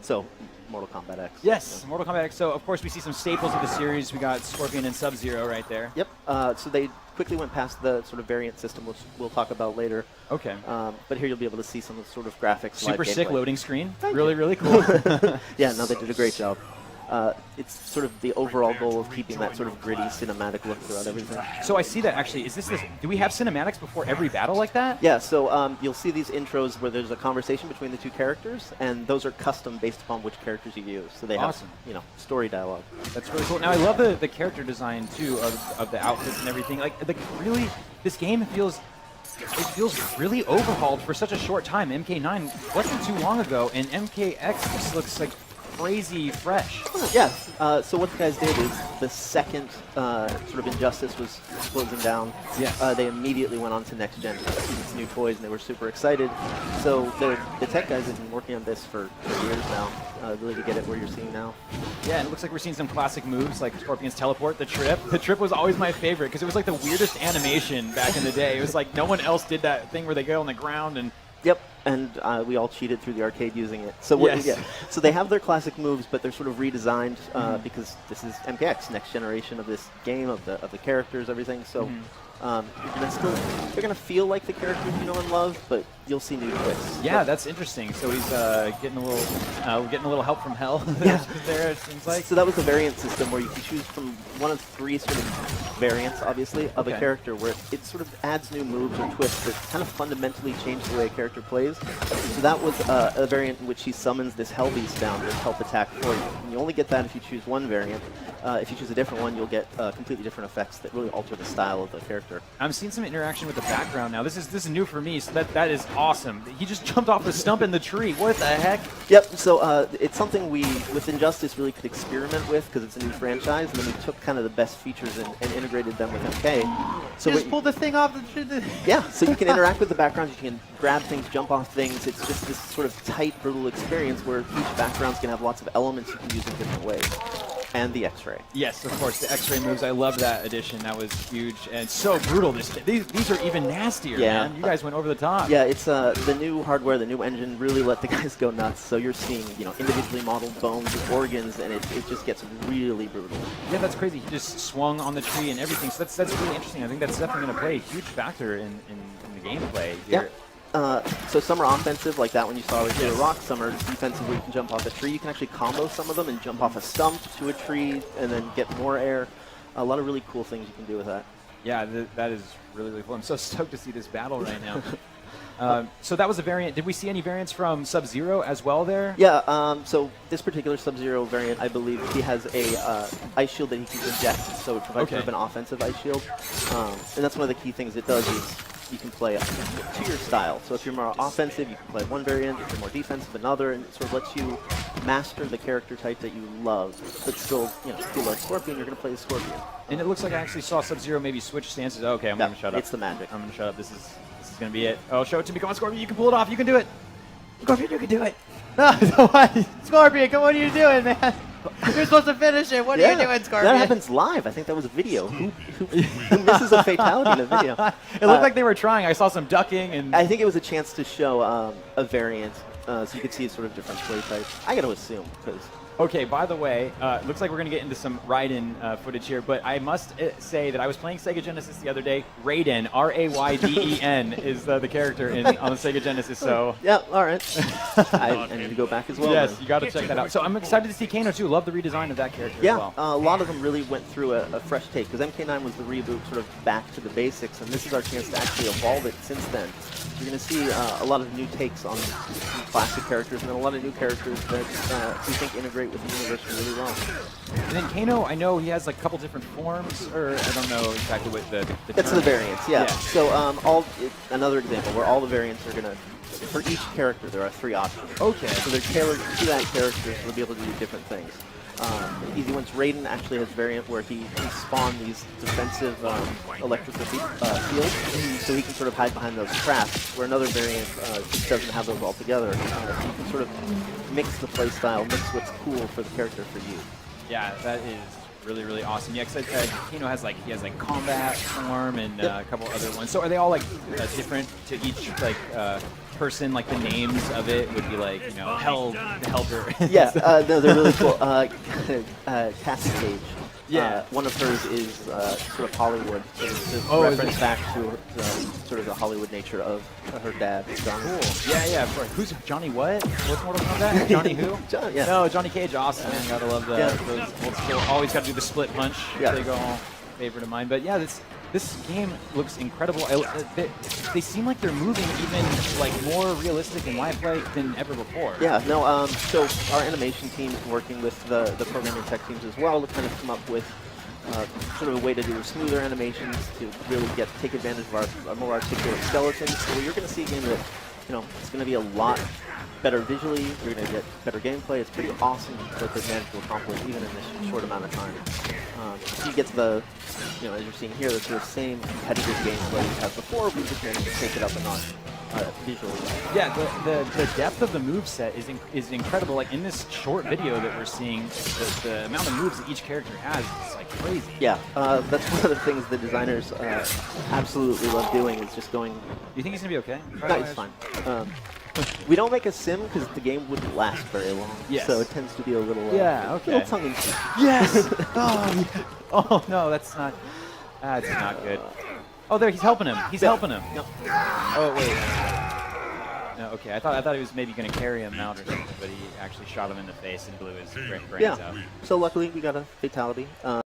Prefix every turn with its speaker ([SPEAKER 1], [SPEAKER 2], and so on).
[SPEAKER 1] So, Mortal Kombat X.
[SPEAKER 2] Yes,
[SPEAKER 1] Yeah.
[SPEAKER 2] Mortal Kombat X. So, of course, we see some staples of the series. We got Scorpion and Sub-Zero right there.
[SPEAKER 1] Yep. So they quickly went past the sort of variant system, which we'll talk about later.
[SPEAKER 2] Okay.
[SPEAKER 1] But here you'll be able to see some of the sort of graphics.
[SPEAKER 2] Super sick
[SPEAKER 1] gameplay.
[SPEAKER 2] loading screen.
[SPEAKER 1] Thank
[SPEAKER 2] really,
[SPEAKER 1] you.
[SPEAKER 2] really cool.
[SPEAKER 1] Yeah, no, they did a great job. It's sort of the overall goal of keeping that sort of gritty cinematic look throughout everything.
[SPEAKER 2] So I see that actually. Is this? Do we have cinematics before every battle like that?
[SPEAKER 1] Yeah, so you'll see these intros where there's a conversation between the two characters, and those are custom based upon which characters you use. So they
[SPEAKER 2] Awesome.
[SPEAKER 1] have, you know, story dialogue.
[SPEAKER 2] That's really cool. Now I love the character design too of the outfits and everything. Like really, this game feels really overhauled for such a short time. MK9 wasn't too long ago, and MKX just looks like crazy fresh.
[SPEAKER 1] Yeah, so what the guys did is the second sort of Injustice was closing down,
[SPEAKER 2] Yes.
[SPEAKER 1] They immediately went on to next gen to see these new toys, and they were super excited. So the tech guys have been working on this for years now, really to get it where you're seeing now.
[SPEAKER 2] Yeah, and it looks like we're seeing some classic moves like Scorpion's teleport, the trip. The trip was always my favorite because it was like the weirdest animation back in the day. It was like no one else did that thing where they go on the ground and...
[SPEAKER 1] Yep, and we all cheated through the arcade using it. So
[SPEAKER 2] Yes.
[SPEAKER 1] so they have their classic moves, but they're sort of redesigned because this is MKX, next generation of this game, of the characters, everything. So they're gonna feel like the characters you know and love, but you'll see new twists.
[SPEAKER 2] Yeah,
[SPEAKER 1] but,
[SPEAKER 2] that's interesting. So he's getting a little help from hell there, it seems like.
[SPEAKER 1] So that was the variant system where you can choose from one of three sort of variants, obviously, of a character where it sort of adds new moves or twists that kind of fundamentally change the way a character plays. So that was a variant in which he summons this Hell Beast down to help attack for you. And you only get that if you choose one variant. If you choose a different one, you'll get completely different effects that really alter the style of the character.
[SPEAKER 2] I'm seeing some interaction with the background now. This is new for me, so that is awesome. He just jumped off the stump in the tree. What the heck?
[SPEAKER 1] Yep, so it's something we, with Injustice, really could experiment with because it's a new franchise, and then we took kind of the best features and integrated them with MK. So
[SPEAKER 2] Just pulled the thing off the tree.
[SPEAKER 1] yeah, so you can interact with the backgrounds, you can grab things, jump off things. It's just this sort of tight, brutal experience where each background's going to have lots of elements you can use in different ways. And the X-ray.
[SPEAKER 2] Yes, of course, the X-ray moves. I love that addition. That was huge and so brutal. These are even nastier, man. You guys went over the top.
[SPEAKER 1] Yeah, it's the new hardware, the new engine really let the guys go nuts. So you're seeing, you know, individually modeled bones and organs, and it just gets really brutal.
[SPEAKER 2] Yeah, that's crazy. He just swung on the tree and everything. So that's really interesting. I think that's definitely going to play a huge factor in the gameplay here.
[SPEAKER 1] Yeah. So some are offensive, like that one you saw with the rock. Some are defensive, where you can jump off a tree. You can actually combo some of them and jump off a stump to a tree and then get more air. A lot of really cool things you can do with that.
[SPEAKER 2] Yeah, that is really cool. I'm so stoked to see this battle right now. So that was a variant. Did we see any variants from Sub-Zero as well there?
[SPEAKER 1] Yeah, so this particular Sub-Zero variant, I believe he has a ice shield that he can project, so it provides sort of an offensive ice shield. And that's one of the key things it does is you can play to your style. So if you're more offensive, you can play one variant. If you're more defensive, another, and it sort of lets you master the character type that you love. But still, you know, if you love Scorpion, you're going to play the Scorpion.
[SPEAKER 2] And it looks like I actually saw Sub-Zero maybe switch stances. Okay, I'm going to shut up.
[SPEAKER 1] It's the magic.
[SPEAKER 2] I'm going to shut up. This is going to be it. Oh, show it to me. Come on, Scorpion. You can pull it off. You can do it. Scorpion, you can do it. No, Scorpion, come on, what are you doing, man? You're supposed to finish it. What are you doing, Scorpion?
[SPEAKER 1] That happens live. I think that was a video. Who misses a fatality in a video?
[SPEAKER 2] It looked like they were trying. I saw some ducking. And
[SPEAKER 1] I think it was a chance to show a variant so you could see sort of different play types. I got to assume, because...
[SPEAKER 2] Okay, by the way, it looks like we're going to get into some Raiden footage here, but I must say that I was playing Sega Genesis the other day. Raiden, R-A-Y-D-E-N, is the character on the Sega Genesis, so...
[SPEAKER 1] Yeah, all right. I need to go back as well.
[SPEAKER 2] Yes,
[SPEAKER 1] then.
[SPEAKER 2] you got to check that out. So I'm excited to see Kano, too. Love the redesign of that character as well.
[SPEAKER 1] A lot of them really went through a fresh take, because MK9 was the reboot sort of back to the basics, and this is our chance to actually evolve it since then. You're going to see a lot of new takes on classic characters, and then a lot of new characters that we think integrate with the universe really well.
[SPEAKER 2] And then Kano, I know he has like a couple different forms, or I don't know exactly what the
[SPEAKER 1] That's
[SPEAKER 2] term
[SPEAKER 1] the variants, yeah. So another example where all the variants are going to, for each character, there are 3 options.
[SPEAKER 2] Okay.
[SPEAKER 1] So they're tailored to that character, so they'll be able to do different things. The easy ones, Raiden actually has a variant where he can spawn these defensive electrical fields, so he can sort of hide behind those traps, where another variant just doesn't have those altogether. So you can sort of mix the playstyle, mix what's cool for the character for you.
[SPEAKER 2] Yeah, that is really, really awesome. Yeah, because Kano has like Kombat form and a couple other ones. So are they all like different to each like person? Like the names of it would be like Helper.
[SPEAKER 1] Yeah, no, they're really cool. Cascade.
[SPEAKER 2] Yeah.
[SPEAKER 1] One of hers is sort of Hollywood. So it's a reference back to sort of the Hollywood nature of her dad. John.
[SPEAKER 2] Cool. Yeah, yeah. Who's Johnny? What? What's Mortal Kombat? Johnny who?
[SPEAKER 1] Yeah.
[SPEAKER 2] No, Johnny Cage. Awesome, man. Gotta love those old school. Always gotta do the split punch.
[SPEAKER 1] Yeah.
[SPEAKER 2] They go all favorite of mine. But yeah, this game looks incredible. They seem like they're moving even like more realistic and lifelike than ever before.
[SPEAKER 1] Yeah, no, so our animation team's working with the programming tech teams as well to kind of come up with sort of a way to do smoother animations to really take advantage of our more articulate skeletons. So you're going to see a game that, it's going to be a lot better visually. You're going to get better gameplay. It's pretty awesome what they've managed to accomplish even in this short amount of time. You get to the, as you're seeing here, the sort of same competitive gameplay we had before. We just managed to take it up a notch visually.
[SPEAKER 2] Yeah, the depth of the moveset is incredible. Like in this short video that we're seeing, the amount of moves that each character has is like crazy.
[SPEAKER 1] Yeah, that's one of the things the designers absolutely love doing is just going.
[SPEAKER 2] Do you think he's gonna be okay?
[SPEAKER 1] No, he's fine. We don't make a sim because the game wouldn't last very long.
[SPEAKER 2] Yes.
[SPEAKER 1] So it tends to be a little
[SPEAKER 2] okay.
[SPEAKER 1] little tongue in cheek.
[SPEAKER 2] Yes. Oh, yeah. Oh no, that's not good. Oh, there, he's helping him. He's helping him.
[SPEAKER 1] No.
[SPEAKER 2] Oh wait. No, okay. I thought he was maybe going to carry him out or something, but he actually shot him in the face and blew his brains out.
[SPEAKER 1] So luckily we got a fatality.